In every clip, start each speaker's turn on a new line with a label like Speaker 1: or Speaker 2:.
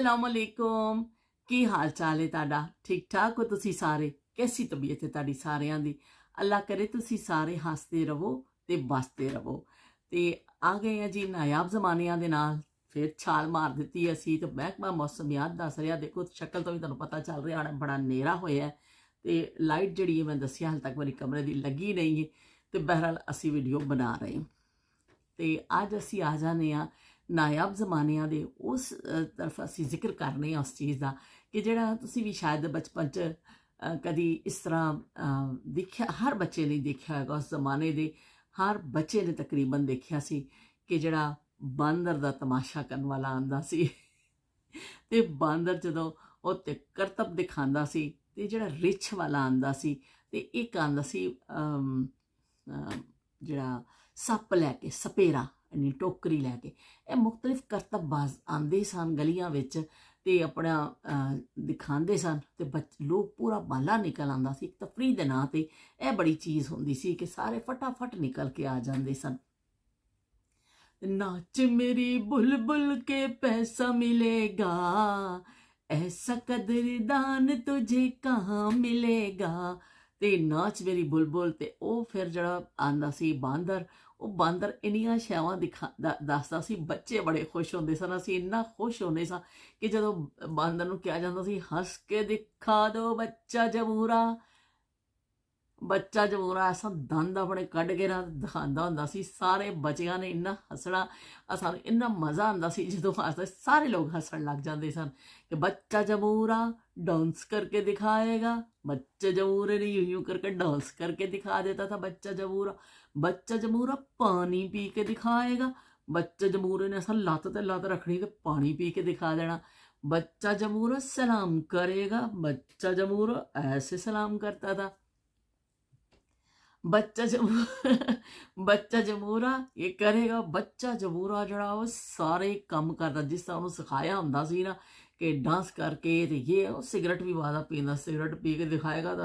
Speaker 1: अस्सलामुअलैकुम। की हाल चाल है ताड़ा? ठीक ठाक हो तुसी सारे? कैसी तबीयत है ताड़ी सारियां दी? अल्लाह करे तुसी सारे हसते रवो ते बसते रवो। ते आ गए हैं जी नायाब जमानियां दे नाल। फिर छाल मार दी असी तो महकमा मौसमियात दस रहा। देखो शक्ल तो भी तुहानू पता चल रहा है बड़ा नेरा होया है ते लाइट जिहड़ी है मैं दसिया हाल तक मेरे कमरे दी लगी नहीं है। तो बहरहाल असी वीडियो बना रहे हैं। तो अज असी आ जाने नायाब जमानिया के उस तरफ असी जिक्र करने उस चीज़ का कि जोड़ा तुसी भी शायद बचपन च कभी इस तरह देखा, हर बच्चे ने देखा होगा, उस जमाने के हर बच्चे ने तकरीबन देखा सी कि जोड़ा बांदर का तमाशा करने वाला आंदा सी ते बांदर जदों वो करतब दिखांदा सी ते जोड़ा रिछ वाला आंदा सी ते एक आंदा सी जोड़ा सप लैके सपेरा यानी टोकरी लैके। ये मुख्तलिफ करतबबाज आंदे सन गलियां विच ते अपना दिखांदे सन ते लोग पूरा बाला निकल आंदा सी। तफरीह दे नां ते यह बड़ी चीज़ हुंदी सी कि सारे फटाफट निकल के आ जांदे सन। नाच मेरी बुलबुल के पैसा मिलेगा, ऐसा कदरदान तुझे कहाँ मिलेगा। ते नाच मेरी बुलबुल ते ओ फिर जड़ा आंदा सी बांदर, वो बांदर इन्नियां शैवां दसदा सी। बच्चे बड़े खुश होंदे सन। असीं इन्ना खुश होंदे सा कि जदों बांदर नूं कहा जांदा सी हस के दिखा दो बच्चा जमूरा, बच्चा जमूरा ऐसा दंद अपने कढ़ के ना दिखांदा हुंदा सी। सारे बच्चियां ने इन्ना हसना, सानूं इन्ना मज़ा आंदा सी जदों हसदे, सारे लोग हसन लग जांदे सन कि बच्चा जमूरा डांस करके दिखाएगा। बच्चे जमूरे ने यूं यूं करके डांस करके दिखा देता था बच्चा जमूरा। बच्चा जमूरा पानी पी के दिखाएगा। बच्चे जमूरे ने ऐसा लत्त ते लत्त रखनी ते पानी पी के दिखा देना। बच्चा जमूरा सलाम करेगा। बच्चा जमूरा ऐसे सलाम करता था। बच्चा जमूरा ये करेगा। बच्चा जमूरा जड़ा वो सारे काम करता जिस तरह उन्होंने सिखाया होंदा सी ना कि डांस करके ते ये सिगरेट भी वादा पींदा, सिगरेट पी के दिखाएगा तो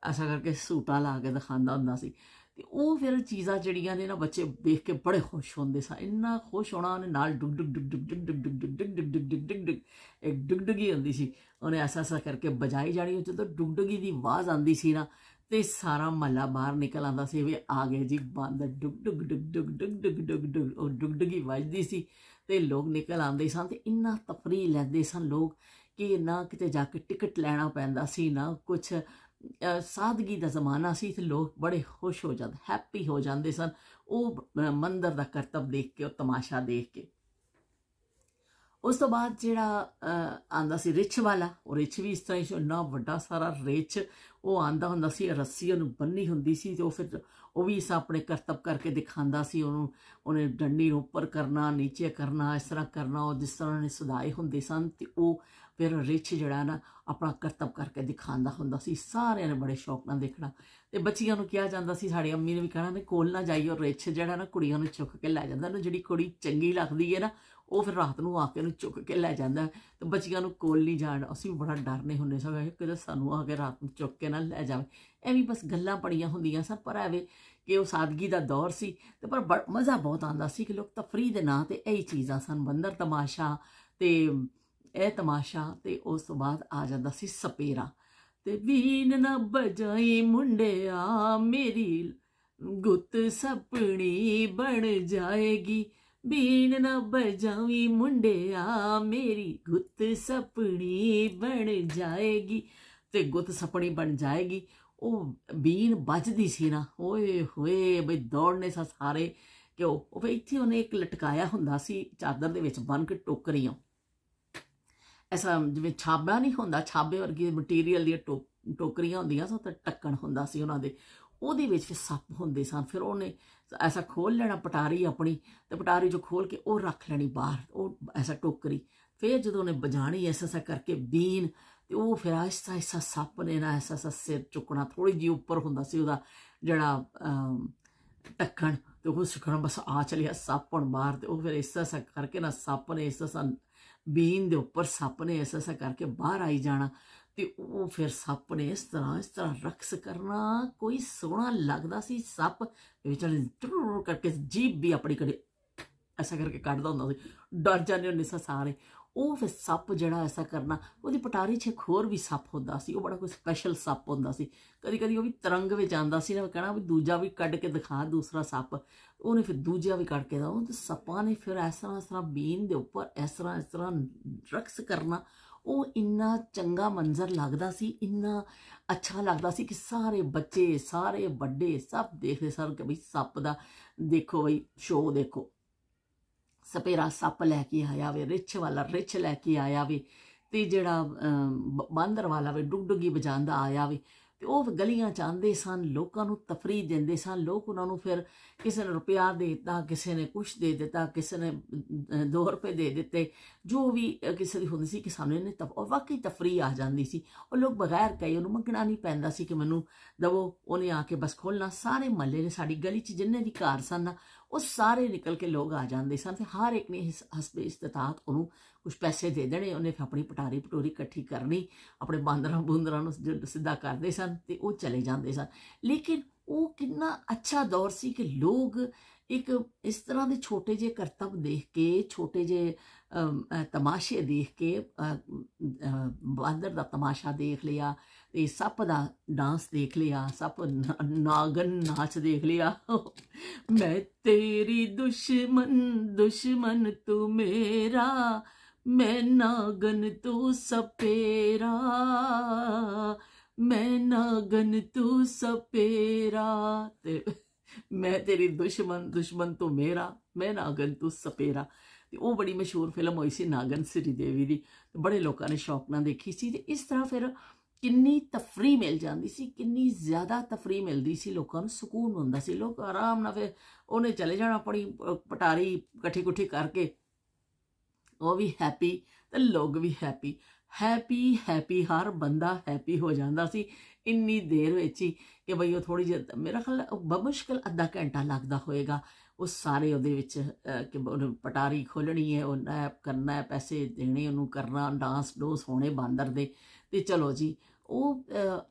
Speaker 1: ऐसा करके सूटा ला के दिखांदा होंदा सी। ते वो फिर चीज़ां जड़ियां ने ना बच्चे देख के बड़े खुश होंदे सन। इन्ना खुश होना उन्हें नाल डुग डुग डुग डुग डुग डुग डुग डुग डुग डुग डुग डुग डुग एक डुगडुगी होंदी सी। उन्हें ऐसा ऐसा करके बजाई जानी। जो डुगडुगी की आवाज़ आंदी सी ना ते सारा महला बाहर निकल आंदा सी भी आ गए जी बांदर। डुग डुग डुग डुग डुग डुग डुग डुग और डुगडुगी वजदी सी ते लोग निकल आंदे सन ते इन्ना तफरीह लैंदे सन लोग कि ना किते जाके टिकट लैना पैंदा सी ना कुछ। सादगी का जमाना सी ते लोग बड़े खुश हो जाते, हैप्पी हो जाते सन वो मंदर का करतब देख के, तमाशा देख के। उस तो बाद जिहड़ा आंदा सी रिछ वाला, वो रिछ भी इस तरह ही इन्ना वड्डा सारा रिछ वो आंदा हुंदा सी, रस्सी उन्हें बन्नी हुंदी सी। तो फिर वो भी इस अपने करतब करके दिखांदा सी। उन्हें डंडी उपर करना, नीचे करना, इस तरह करना, और जिस तरह उन्हें सदाए हुंदे सन ते वो फिर रिछ जड़ा ना अपना करतब करके दिखांदा हुंदा सी। सारे ने बड़े शौक नाल देखना। ते बच्चियां नूं कहा जांदा सी, साड़ी अम्मी ने भी कहना कोल ना जाइयो, रिछ जड़ा ना कुड़ियां नूं चुक के लै जांदा। जिहड़ी कुड़ी चंगी लगदी है ना वो फिर रात नूं आके उन्हें चुक के लै जांदा। तो बच्चियां नूं कोल नहीं जाण, असीं भी बड़ा डरने हुंदे सी कि सानूं आके रात नूं चुक के ना लै जावे। एवें बस गल्लां बड़ियां हुंदियां सन, पर एवें कि वो सादगी का दौर सी ते पर मज़ा बहुत आंदा सी कि लोग तफरीह दे नां ते यही चीज़ां सन। बंदर तमाशा ते यह तमाशा। ते उस तो बाद आ जांदा सी सपेरा। ते बीन ना बजाई मुंडिया मेरी गुत सपनी बन जाएगी। बीन न बजावी मुंडिया मेरी गुत सपनी बन जाएगी। ते गुत सपनी बन जाएगी। वो बीन बजदी सी ना, ओए होए बई दौड़ने सा सारे कि फिर इत्थे उन्हें एक लटकाया हुंदा सी चादर दे विच बन के टोकरियां, ऐसा जिवें छाबा नहीं होंदा, छाबे वर्गी मटीरियल दी टोकरियां होंदियां सन ते ढक्कन हुंदा सी उन्हां दे। ਉਹਦੇ ਵਿੱਚ ਫਿਰ ਸੱਪ ਹੁੰਦੇ ਸਨ। ਫਿਰ ਉਹਨੇ ਐਸਾ ਖੋਲ ਲੈਣਾ ਪਟਾਰੀ ਆਪਣੀ ਤੇ ਪਟਾਰੀ ਜੋ ਖੋਲ ਕੇ ਉਹ ਰੱਖ ਲੈਣੀ ਬਾਹਰ, ਉਹ ਐਸਾ ਟੋਕਰੀ। ਫਿਰ ਜਦੋਂ ਉਹਨੇ ਵਜਾਣੀ ਐਸਾ ਕਰਕੇ ਬੀਨ ਤੇ ਉਹ ਫਿਰ ਆਹਿਸਤਾ ਆਹਿਸਤਾ ਸੱਪ ਨੇ ਨਾ ਐਸਾ ਐਸਾ ਸਿਰ ਚੁੱਕਣਾ। ਥੋੜੀ ਜਿਹੀ ਉੱਪਰ ਹੁੰਦਾ ਸੀ ਉਹਦਾ ਜਿਹੜਾ ਢੱਕਣ, ਤੇ ਉਹ ਸਿੱਖਣਾ ਬਸ ਆ ਚਲਿਆ ਸੱਪ ਹੁਣ ਬਾਹਰ। ਤੇ ਉਹ ਫਿਰ ਐਸਾ ਐਸਾ ਕਰਕੇ ਨਾ ਸੱਪ ਨੇ ਐਸਾ ਬੀਨ ਦੇ ਉੱਪਰ ਸੱਪ ਨੇ ਐਸਾ ਐਸਾ ਕਰਕੇ ਬਾਹਰ ਆਈ ਜਾਣਾ। ਤੇ ਉਹ ਫਿਰ ਸੱਪ ਨੇ ਇਸ ਤਰ੍ਹਾਂ ਰਕਸ ਕਰਨਾ। ਕੋਈ ਸੋਹਣਾ ਲੱਗਦਾ ਸੀ ਸੱਪ ਵਿਚਾਰੇ ਕਰਕੇ ਜੀਭ ਵੀ ਆਪਣੀ ਕਦੇ ऐसा करके कटदा हुंदा सी। डर जाने होंदे सी सारे। ਉਹ ਫਿਰ ਸੱਪ ਜਿਹੜਾ ਐਸਾ ਕਰਨਾ, ਉਹਦੀ ਪਟਾਰੀ 'ਚ ਇੱਕ ਹੋਰ ਵੀ ਸੱਪ ਹੁੰਦਾ ਸੀ, ਉਹ ਬੜਾ ਕੋਈ ਸਪੈਸ਼ਲ ਸੱਪ ਹੁੰਦਾ ਸੀ। ਕਦੀ ਕਦੀ ਉਹ ਵੀ ਤਰੰਗ ਵਿੱਚ ਆਉਂਦਾ ਸੀ ਨਾ, ਕਹਿਣਾ ਵੀ ਦੂਜਾ ਵੀ ਕੱਢ ਕੇ ਦਿਖਾ ਦੂਸਰਾ ਸੱਪ, ਉਹਨੇ ਫਿਰ ਦੂਜਾ ਵੀ ਕੱਢ ਕੇ ਦਾ। ਉਹ ਸੱਪਾਂ ਨੇ ਫਿਰ ਇਸ ਤਰ੍ਹਾਂ ਬੀਨ ਦੇ ਉੱਪਰ ਇਸ ਤਰ੍ਹਾਂ ਰਕਸ ਕਰਨਾ। ਉਹ ਇੰਨਾ ਚੰਗਾ ਮੰਜ਼ਰ ਲੱਗਦਾ ਸੀ, ਇੰਨਾ ਅੱਛਾ ਲੱਗਦਾ ਸੀ ਕਿ ਸਾਰੇ ਬੱਚੇ ਸਾਰੇ ਵੱਡੇ ਸਭ ਦੇਖਦੇ ਸਨ ਕਿ ਬਈ ਸੱਪ ਦਾ ਦੇਖੋ ਬਈ ਸ਼ੋਅ ਦੇਖੋ। ਸਪੇਰਾ ਸੱਪ ਲੈ ਕੇ ਆਇਆ ਵੇ, ਰਿੱਛ ਵਾਲਾ ਰਿੱਛ ਲੈ ਕੇ ਆਇਆ ਵੇ, ਤੇ ਜਿਹੜਾ ਬਾਂਦਰ ਵਾਲਾ ਵੇ ਡੁਗਡੁਗੀ ਵਜਾਉਂਦਾ ਆਇਆ ਵੇ। ਤੇ ਉਹ ਗਲੀਆਂ 'ਚ ਆਉਂਦੇ ਸਨ, ਲੋਕਾਂ ਨੂੰ ਤਫਰੀਹ ਦਿੰਦੇ ਸਨ। ਲੋਕ ਉਹਨਾਂ ਨੂੰ ਫਿਰ ਕਿਸੇ ਨੇ ਰੁਪਇਆ ਦੇ ਦਿੱਤਾ, ਕਿਸੇ ਨੇ ਕੁਛ ਦੇ ਦਿੱਤਾ, ਕਿਸੇ ਨੇ 2 ਰੁਪਏ ਦੇ ਦਿੱਤੇ, ਜੋ ਵੀ ਕਿਸੇ ਦੀ ਹੁੰਦੀ ਸੀ ਕਿ ਸਾਨੂੰ ਇਹਨੇ ਔਰ ਵਾਕਈ ਤਫਰੀਹ ਆ ਜਾਂਦੀ ਸੀ। ਉਹ ਲੋਕ ਬਗੈਰ ਕਹੇ, ਉਹਨੂੰ ਮੰਗਣਾ ਨਹੀਂ ਪੈਂਦਾ ਸੀ ਕਿ ਮੈਨੂੰ ਦਵੋ, ਉਹਨੇ ਆ ਕੇ ਬਸ ਖੋਲ੍ਹਣਾ। ਸਾਰੇ ਮਹੱਲੇ ਨੇ, ਸਾਡੀ ਗਲੀ 'ਚ ਜਿੰਨੇ ਵੀ ਘਰ ਸਨ ਨਾ, ਉਹ ਸਾਰੇ ਨਿਕਲ ਕੇ ਲੋਕ ਆ ਜਾਂਦੇ ਸਨ, ਤੇ ਹਰ ਇੱਕ ਨੇ ਹਸਬੇ ਇਸਤਤਾਤ ਉਹਨੂੰ ਕੁਛ ਪੈਸੇ ਦੇ ਦੇਣੇ। ਉਹਨੇ ਫਿਰ ਆਪਣੀ ਪਟਾਰੀ ਪਟੋਰੀ ਇਕੱਠੀ ਕਰਨੀ, ਆਪਣੇ ਬਾਂਦਰਾਂ ਬੂੰਦਰਾਂ ਨੂੰ ਸਿੱਧਾ ਕਰਦੇ ਸਨ ਤੇ ਉਹ ਚਲੇ ਜਾਂਦੇ ਸਨ। ਲੇਕਿਨ ਉਹ ਕਿੰਨਾ ਅੱਛਾ ਦੌਰ ਸੀ ਕਿ ਲੋਕ ਇੱਕ ਇਸ ਤਰ੍ਹਾਂ ਦੇ ਛੋਟੇ ਜਿਹੇ ਕਰਤੱਵ ਦੇਖ ਕੇ, ਛੋਟੇ ਜਿਹੇ ਤਮਾਸ਼ੇ ਦੇਖ ਕੇ, ਬਾਂਦਰ ਦਾ ਤਮਾਸ਼ਾ ਦੇਖ ਲਿਆ ਤੇ ਸੱਪ ਦਾ ਡਾਂਸ ਦੇਖ ਲਿਆ, ਸੱਪ ਨਾਗਨ ਨਾਚ ਦੇਖ ਲਿਆ। ਮੈਂ ਤੇਰੀ ਦੁਸ਼ਮਨ ਤੂੰ ਮੇਰਾ, ਮੈਂ ਨਾਗਨ ਤੂੰ ਸਪੇਰਾ, ਮੈਂ ਨਾਗਨ ਤੂੰ ਸਪੇਰਾ। ਤੇ ਮੈਂ ਤੇਰੀ ਦੁਸ਼ਮਨ ਤੂੰ ਮੇਰਾ, ਮੈਂ ਨਾਗਨ ਤੂੰ ਸਪੇਰਾ। ਤੇ ਉਹ ਬੜੀ ਮਸ਼ਹੂਰ ਫਿਲਮ ਹੋਈ ਸੀ ਨਾਗਨ ਸ੍ਰੀ ਦੇਵੀ ਦੀ, ਬੜੇ ਲੋਕਾਂ ਨੇ ਸ਼ੌਕ ਨਾਲ ਦੇਖੀ ਸੀ। ਤੇ ਇਸ ਤਰ੍ਹਾਂ ਫਿਰ ਕਿੰਨੀ ਤਫਰੀਹ ਮਿਲ ਜਾਂਦੀ ਸੀ, ਕਿੰਨੀ ਜ਼ਿਆਦਾ ਤਫਰੀਹ ਮਿਲਦੀ ਸੀ, ਲੋਕਾਂ ਨੂੰ ਸਕੂਨ ਹੁੰਦਾ ਸੀ। ਲੋਕ ਆਰਾਮ ਨਾਲ ਫਿਰ ਉਹਨੇ ਚਲੇ ਜਾਣਾ ਆਪਣੀ ਪਟਾਰੀ ਇਕੱਠੀ ਕੁੱਠੀ ਕਰਕੇ, ਉਹ ਵੀ ਹੈਪੀ ਤੇ ਲੋਕ ਵੀ ਹੈਪੀ। ਹੈਪੀ ਹਰ ਬੰਦਾ ਹੈਪੀ ਹੋ ਜਾਂਦਾ ਸੀ ਇੰਨੀ ਦੇਰ ਵਿੱਚ ਹੀ ਕਿ ਬਈ ਉਹ ਥੋੜ੍ਹੀ ਜਿਹੀ, ਮੇਰਾ ਖਿਆਲ ਬਮੁਸ਼ਕਿਲ ਅੱਧਾ ਘੰਟਾ ਲੱਗਦਾ ਹੋਏਗਾ ਉਹ ਸਾਰੇ ਉਹਦੇ ਵਿੱਚ ਕਿ ਪਟਾਰੀ ਖੋਲ੍ਹਣੀ ਹੈ, ਉਹ ਨੈਪ ਕਰਨਾ ਹੈ, ਪੈਸੇ ਦੇਣੇ, ਉਹਨੂੰ ਕਰਨਾ, ਡਾਂਸ ਡੋਸ ਹੋਣੇ ਬਾਂਦਰ ਦੇ। ਤੇ ਚਲੋ ਜੀ, ਉਹ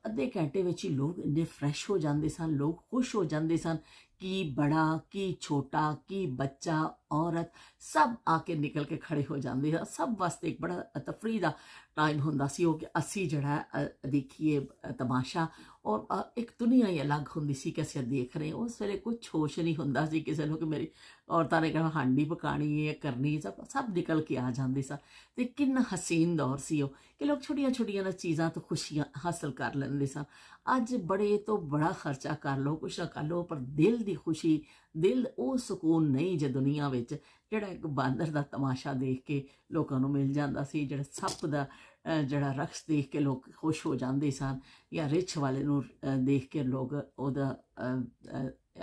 Speaker 1: ਅੱਧੇ ਘੰਟੇ ਵਿੱਚ ਹੀ ਲੋਕ ਇੰਨੇ ਫਰੈਸ਼ ਹੋ ਜਾਂਦੇ ਸਨ, ਲੋਕ ਖੁਸ਼ ਹੋ ਜਾਂਦੇ ਸਨ। ਕੀ ਬੜਾ ਕੀ ਛੋਟਾ, ਕੀ ਬੱਚਾ ਔਰਤ, ਸਭ ਆ ਕੇ ਨਿਕਲ ਕੇ ਖੜੇ ਹੋ ਜਾਂਦੇ ਸਨ। ਸਭ ਵਾਸਤੇ ਇੱਕ ਬੜਾ ਤਫਰੀਹ ਦਾ ਟਾਈਮ ਹੁੰਦਾ ਸੀ ਉਹ, ਕਿ ਅਸੀਂ ਜਿਹੜਾ ਦੇਖੀਏ ਤਮਾਸ਼ਾ। ਔਰ ਇੱਕ ਦੁਨੀਆ ਹੀ ਅਲੱਗ ਹੁੰਦੀ ਸੀ ਕਿ ਅਸੀਂ ਦੇਖ ਰਹੇ। ਉਸ ਵੇਲੇ ਕੁਛ ਹੋਸ਼ ਨਹੀਂ ਹੁੰਦਾ ਸੀ ਕਿਸੇ ਨੂੰ ਕਿ ਮੇਰੀ ਔਰਤਾਂ ਨੇ ਕਹਿਣਾ ਹਾਂਡੀ ਪਕਾਣੀ ਹੈ, ਕਰਨੀ, ਸਭ ਨਿਕਲ ਕੇ ਆ ਜਾਂਦੇ ਸਨ। ਤੇ ਕਿੰਨਾ ਹਸੀਨ ਦੌਰ ਸੀ ਉਹ ਕਿ ਲੋਕ ਛੋਟੀਆਂ ਛੋਟੀਆਂ ਚੀਜ਼ਾਂ ਤੋਂ ਖੁਸ਼ੀਆਂ ਹਾਸਲ ਕਰ ਲੈਂਦੇ ਸਨ। ਅੱਜ ਬੜੇ ਤੋਂ ਬੜਾ ਖਰਚਾ ਕਰ ਲਓ, ਕੁਛ ਨਾ ਕਰ ਲਓ, ਪਰ ਦਿਲ ਦੀ ਖੁਸ਼ੀ, ਦਿਲ ਉਹ ਸਕੂਨ ਨਹੀਂ ਜੇ ਦੁਨੀਆ ਵਿੱਚ ਜਿਹੜਾ ਇੱਕ ਬਾਂਦਰ ਦਾ ਤਮਾਸ਼ਾ ਦੇਖ ਕੇ ਲੋਕਾਂ ਨੂੰ ਮਿਲ ਜਾਂਦਾ ਸੀ, ਜਿਹੜਾ ਸੱਪ ਦਾ ਜਿਹੜਾ ਰਕਸ ਦੇਖ ਕੇ ਲੋਕ ਖੁਸ਼ ਹੋ ਜਾਂਦੇ ਸਨ, ਜਾਂ ਰਿੱਛ ਵਾਲੇ ਨੂੰ ਦੇਖ ਕੇ ਲੋਕ ਉਹਦਾ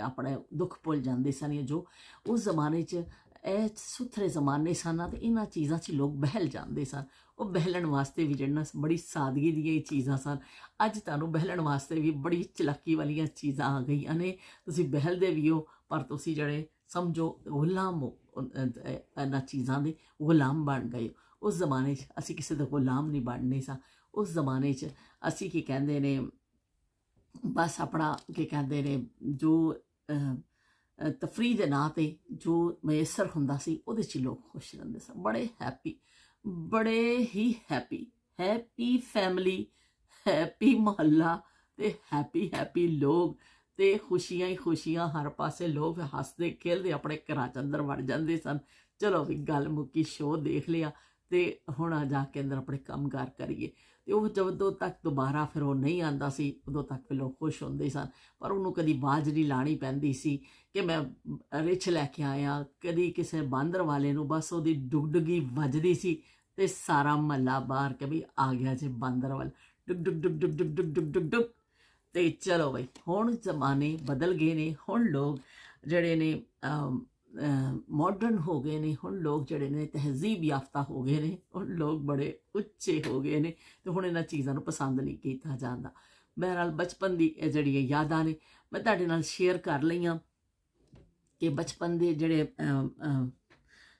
Speaker 1: ਆਪਣੇ ਦੁੱਖ ਭੁੱਲ ਜਾਂਦੇ ਸਨ। ਜੋ ਉਸ ਜ਼ਮਾਨੇ 'ਚ ਇਹ ਸੁਥਰੇ ਜ਼ਮਾਨੇ ਸਨ ਤੇ ਇਹਨਾਂ ਚੀਜ਼ਾਂ 'ਚ ਲੋਕ ਬਹਿਲ ਜਾਂਦੇ ਸਨ। ਉਹ ਬਹਿਲਣ ਵਾਸਤੇ ਵੀ ਜਿਹੜਾ ਬੜੀ ਸਾਦਗੀ ਦੀਆਂ ਹੀ ਚੀਜ਼ਾਂ ਸਨ। ਅੱਜ ਤੁਹਾਨੂੰ ਬਹਿਲਣ ਵਾਸਤੇ ਵੀ ਬੜੀ ਚਲਾਕੀ ਵਾਲੀਆਂ ਚੀਜ਼ਾਂ ਆ ਗਈਆਂ ਨੇ, ਤੁਸੀਂ ਬਹਿਲਦੇ ਵੀ ਹੋ ਪਰ ਤੁਸੀਂ ਜਿਹੜੇ ਸਮਝੋ ਗੁਲਾਮ ਹੋ ਇਹਨਾਂ ਚੀਜ਼ਾਂ ਦੇ, ਗੁਲਾਮ ਬਣ ਗਏ। ਉਸ ਜ਼ਮਾਨੇ 'ਚ ਅਸੀਂ ਕਿਸੇ ਦਾ ਗੁਲਾਮ ਨਹੀਂ ਬਣਨੇ ਸਾਂ। ਉਸ ਜ਼ਮਾਨੇ 'ਚ ਅਸੀਂ ਕੀ ਕਹਿੰਦੇ ਨੇ, ਬਸ ਆਪਣਾ ਕੀ ਕਹਿੰਦੇ ਨੇ, ਜੋ ਤਫਰੀਹ ਦੇ ਨਾਂ 'ਤੇ ਜੋ ਮਯਸਰ ਹੁੰਦਾ ਸੀ ਉਹਦੇ 'ਚ ਲੋਕ ਖੁਸ਼ ਰਹਿੰਦੇ ਸਨ, ਬੜੇ ਹੈਪੀ, ਬੜੇ ਹੀ ਹੈਪੀ ਫੈਮਿਲੀ, ਹੈਪੀ ਮੁਹੱਲਾ ਤੇ ਹੈਪੀ ਲੋਕ, ਤੇ ਖੁਸ਼ੀਆਂ ਹੀ ਖੁਸ਼ੀਆਂ ਹਰ ਪਾਸੇ। ਲੋਕ ਹੱਸਦੇ ਖੇਲਦੇ ਆਪਣੇ ਘਰਾਂ 'ਚ ਅੰਦਰ ਵੜ ਜਾਂਦੇ ਸਨ। ਚਲੋ ਵੀ ਗੱਲ ਮੁੱਕੀ, ਸ਼ੋਅ ਦੇਖ ਲਿਆ ਤੇ ਹੁਣ ਆ ਜਾ ਕੇ ਅੰਦਰ ਆਪਣੇ ਕੰਮਕਾਰ ਕਰੀਏ। ਤੇ ਉਹ ਜਦੋਂ ਤੱਕ ਦੁਬਾਰਾ ਫਿਰ ਉਹ ਨਹੀਂ ਆਉਂਦਾ ਸੀ ਉਦੋਂ ਤੱਕ ਲੋਕ ਖੁਸ਼ ਹੁੰਦੇ ਸਨ। ਪਰ ਉਹਨੂੰ ਕਦੀ ਬਾਜ਼ ਨਹੀਂ ਲਾਣੀ ਪੈਂਦੀ ਸੀ ਕਿ ਮੈਂ ਰਿੱਛ ਲੈ ਕੇ ਆਇਆ, ਕਦੀ ਕਿਸੇ ਬਾਂਦਰ ਵਾਲੇ ਨੂੰ ਬਸ ਉਹਦੀ ਡੁਗਡੁਗੀ ਵੱਜਦੀ ਸੀ ਤੇ ਸਾਰਾ ਮਹੱਲਾ ਬਾਹਰ ਕੇ ਵੀ ਆ ਗਿਆ ਜੀ ਬਾਂਦਰ ਵਾਲਾ, ਡੁਗ ਡੁਗ ਡੁਗ ਡੁਗ ਡੁਗ ਡੁਗ ਡੁਗ ਡੁਗ ਡੁਗ। ਤੇ ਚਲੋ ਬਈ ਹੁਣ ਜ਼ਮਾਨੇ ਬਦਲ ਗਏ ਨੇ, ਹੁਣ ਲੋਕ ਜਿਹੜੇ ਨੇ ਮਾਡਰਨ ਹੋ ਗਏ ਨੇ, ਹੁਣ ਲੋਕ ਜਿਹੜੇ ਨੇ ਤਹਿਜ਼ੀਬ ਯਾਫਤਾ ਹੋ ਗਏ ਨੇ, ਹੁਣ ਲੋਕ ਬੜੇ ਉੱਚੇ ਹੋ ਗਏ ਨੇ ਤੇ ਹੁਣ ਇਹਨਾਂ ਚੀਜ਼ਾਂ ਨੂੰ ਪਸੰਦ ਨਹੀਂ ਕੀਤਾ ਜਾਂਦਾ। ਬਹਰਹਾਲ ਬਚਪਨ ਦੀ ਜਿਹੜੀਆਂ ਯਾਦਾਂ ਨੇ ਮੈਂ ਤੁਹਾਡੇ ਨਾਲ ਸ਼ੇਅਰ ਕਰ ਲਈਆਂ ਕਿ ਬਚਪਨ ਦੇ ਜਿਹੜੇ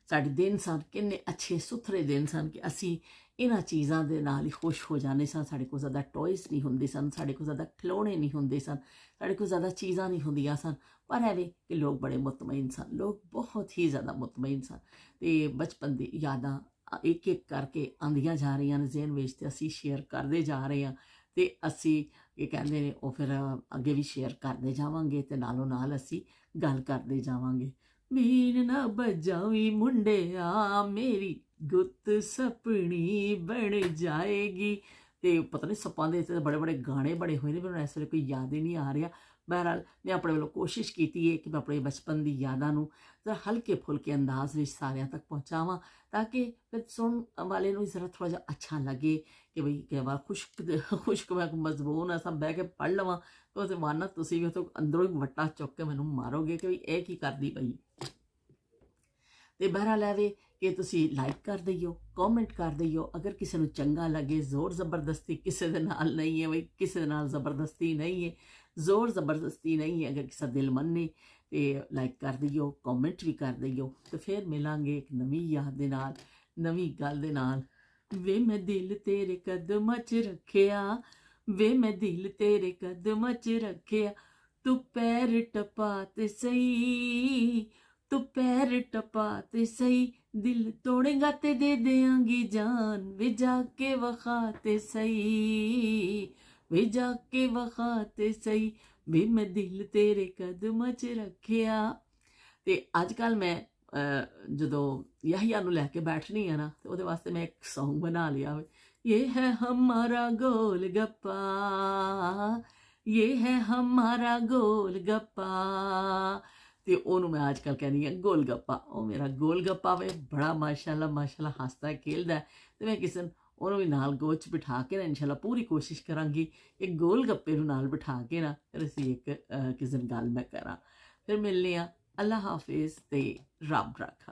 Speaker 1: ਸਾਡੇ ਦਿਨ ਸਨ ਕਿੰਨੇ ਅੱਛੇ ਸੁਥਰੇ ਦਿਨ ਸਨ ਕਿ ਅਸੀਂ ਇਹਨਾਂ ਚੀਜ਼ਾਂ ਦੇ ਨਾਲ ਹੀ ਖੁਸ਼ ਹੋ ਜਾਂਦੇ ਸਨ। ਸਾਡੇ ਕੋਲ ਜ਼ਿਆਦਾ ਟੋਇਸ ਨਹੀਂ ਹੁੰਦੇ ਸਨ, ਸਾਡੇ ਕੋਲ ਜ਼ਿਆਦਾ ਖਿਡੌਣੇ ਨਹੀਂ ਹੁੰਦੇ ਸਨ, ਸਾਡੇ ਕੋਲ ਜ਼ਿਆਦਾ ਚੀਜ਼ਾਂ ਨਹੀਂ ਹੁੰਦੀਆਂ ਸਨ, ਪਰ ਐਵੇਂ ਕਿ ਲੋਕ ਬੜੇ ਮੁਤਮਈਨ ਸਨ, ਲੋਕ ਬਹੁਤ ਹੀ ਜ਼ਿਆਦਾ ਮੁਤਮਈਨ ਸਨ। ਤੇ ਬਚਪਨ ਦੀ ਯਾਦਾਂ ਇੱਕ ਇੱਕ ਕਰਕੇ ਆਉਂਦੀਆਂ ਜਾ ਰਹੀਆਂ ਨੇ ਜ਼ਹਿਨ ਵਿੱਚ, ਤੇ ਅਸੀਂ ਸ਼ੇਅਰ ਕਰਦੇ ਜਾ ਰਹੇ ਹਾਂ, ਤੇ ਅਸੀਂ ਇਹ ਕਹਿੰਦੇ ਨੇ ਉਹ ਫਿਰ ਅੱਗੇ ਵੀ ਸ਼ੇਅਰ ਕਰਦੇ ਜਾਵਾਂਗੇ, ਤੇ ਨਾਲੋਂ ਨਾਲ ਅਸੀਂ ਗੱਲ ਕਰਦੇ ਜਾਵਾਂਗੇ। ਵੀਰ ਨਾ ਬਜਾਵੀਂ ਮੁੰਡਿਆ ਮੇਰੀ ਗੁੱਤ ਸਪਣੀ ਬਣ ਜਾਏਗੀ। ਤੇ ਪਤਾ ਨਹੀਂ ਸੱਪਾਂ ਦੇ ਤੇ ਬੜੇ ਬੜੇ ਗਾਣੇ ਬਣੇ ਹੋਏ ਨੇ, ਮੈਨੂੰ ਇਸ ਵੇਲੇ ਕੋਈ ਯਾਦ ਹੀ ਨਹੀਂ ਆ ਰਿਹਾ। ਬਹਰਹਾਲ ਮੈਂ ਆਪਣੇ ਵੱਲੋਂ ਕੋਸ਼ਿਸ਼ ਕੀਤੀ ਹੈ ਕਿ ਮੈਂ ਆਪਣੇ ਬਚਪਨ ਦੀ ਯਾਦਾਂ ਨੂੰ ਜ਼ਰਾ ਹਲਕੇ ਫੁਲਕੇ ਅੰਦਾਜ਼ ਵਿੱਚ ਸਾਰਿਆਂ ਤੱਕ ਪਹੁੰਚਾਵਾਂ, ਤਾਂ ਕਿ ਫਿਰ ਸੁਣਨ ਵਾਲੇ ਨੂੰ ਜ਼ਰਾ ਥੋੜ੍ਹਾ ਜਿਹਾ ਅੱਛਾ ਲੱਗੇ ਕਿ ਬਈ ਕਈ ਵਾਰ ਖੁਸ਼ਕ ਮੈਂ ਮਜ਼ਬੂਨ ਅਸਾਂ ਬਹਿ ਕੇ ਪੜ੍ਹ ਲਵਾਂ, ਤਾਂ ਉਹ ਮਾਨਾ ਤੁਸੀਂ ਵੀ ਉਹ ਅੰਦਰੋਂ ਹੀ ਵੱਟਾ ਚੁੱਕ ਕੇ ਮੈਨੂੰ ਮਾਰੋਗੇ ਕਿ ਬਈ ਇਹ ਕੀ ਕਰਦੀ ਪਈ। ਤੇ ਬਹਰਹਾਲ ਐਵੇਂ ਕਿ ਤੁਸੀਂ ਲਾਈਕ ਕਰ ਦਈਓ, ਕਮੈਂਟ ਕਰ ਦਈਓ। ਅਗਰ ਕਿਸੇ ਨੂੰ ਚੰਗਾ ਲੱਗੇ, ਜ਼ੋਰ ਜ਼ਬਰਦਸਤੀ ਕਿਸੇ ਦੇ ਨਾਲ ਨਹੀਂ ਹੈ ਬਈ, ਕਿਸੇ ਦੇ ਨਾਲ ਜ਼ਬਰਦਸਤੀ ਨਹੀਂ ਹੈ, ਜ਼ੋਰ ਜ਼ਬਰਦਸਤੀ ਨਹੀਂ ਹੈ। ਅਗਰ ਕਿਸੇ ਦਿਲ ਮੰਨੇ ਤੇ ਲਾਈਕ ਕਰ ਦਈਓ, ਕਮੈਂਟ ਵੀ ਕਰ ਦਈਓ। ਤੇ ਫਿਰ ਮਿਲਾਂਗੇ ਇੱਕ ਨਵੀਂ ਯਾਦ ਦੇ ਨਾਲ, ਨਵੀਂ ਗੱਲ ਦੇ ਨਾਲ। ਵੇ ਮੈਂ ਦਿਲ ਤੇਰੇ ਕਦਮਾਂ 'ਚ ਰੱਖਿਆ, ਵੇ ਮੈਂ ਦਿਲ ਤੇਰੇ ਕਦਮਾਂ 'ਚ ਰੱਖਿਆ, ਤੂੰ ਪੈਰ ਟਪਾ ਤੇ ਸਹੀ, ਤੂੰ ਪੈਰ ਟਪਾ ਤੇ ਸਹੀ, ਦਿਲ ਤੋੜੇਗਾ ਤੇ ਦੇ ਦਿਆਂਗੀ ਜਾਨ, ਵੇ ਜਾ ਕੇ ਵਖਾ ਤੇ ਸਹੀ, ਵੇ ਜਾ ਕੇ ਵਖਾ ਤੇ ਸਹੀ, ਵੇ ਮੈਂ ਦਿਲ ਤੇਰੇ ਕਦਮਾਂ 'ਚ ਰੱਖਿਆ। ਤੇ ਅੱਜ ਕੱਲ੍ਹ ਮੈਂ ਜਦੋਂ ਯਹੀਆ ਨੂੰ ਲੈ ਕੇ ਬੈਠਣੀ ਆ ਨਾ, ਤੇ ਉਹਦੇ ਵਾਸਤੇ ਮੈਂ ਇੱਕ ਸੌਂਗ ਬਣਾ ਲਿਆ ਵੇ, ये है हमारा गोल गप्पा, ये है हमारा गोल गप्पा। ਤੇ ਉਹਨੂੰ ਮੈਂ ਅੱਜ ਕੱਲ੍ਹ ਕਹਿੰਦੀ ਹਾਂ ਗੋਲ ਗੱਪਾ। ਉਹ ਮੇਰਾ ਗੋਲ ਗੱਪਾ ਵੇ, ਬੜਾ ਮਾਸ਼ਾਅੱਲਾ ਹੱਸਦਾ ਖੇਲਦਾ। ਤੇ ਮੈਂ ਕਿਸੇ ਉਹਨੂੰ ਵੀ ਨਾਲ ਗੋਲ 'ਚ ਬਿਠਾ ਕੇ ਨਾ ਇਨਸ਼ਾਅੱਲਾ ਪੂਰੀ ਕੋਸ਼ਿਸ਼ ਕਰਾਂਗੀ ਇੱਕ ਗੋਲ ਗੱਪੇ ਨੂੰ ਨਾਲ ਬਿਠਾ ਕੇ ਨਾ ਫਿਰ ਅਸੀਂ ਇੱਕ ਕਿਸੇ ਦਿਨ ਗੱਲ ਮੈਂ ਕਰਾਂ। ਫਿਰ ਮਿਲਨੇ ਆ। ਅੱਲਾ ਹਾਫਿਜ਼ ਤੇ ਰੱਬ ਰਾਖਾ।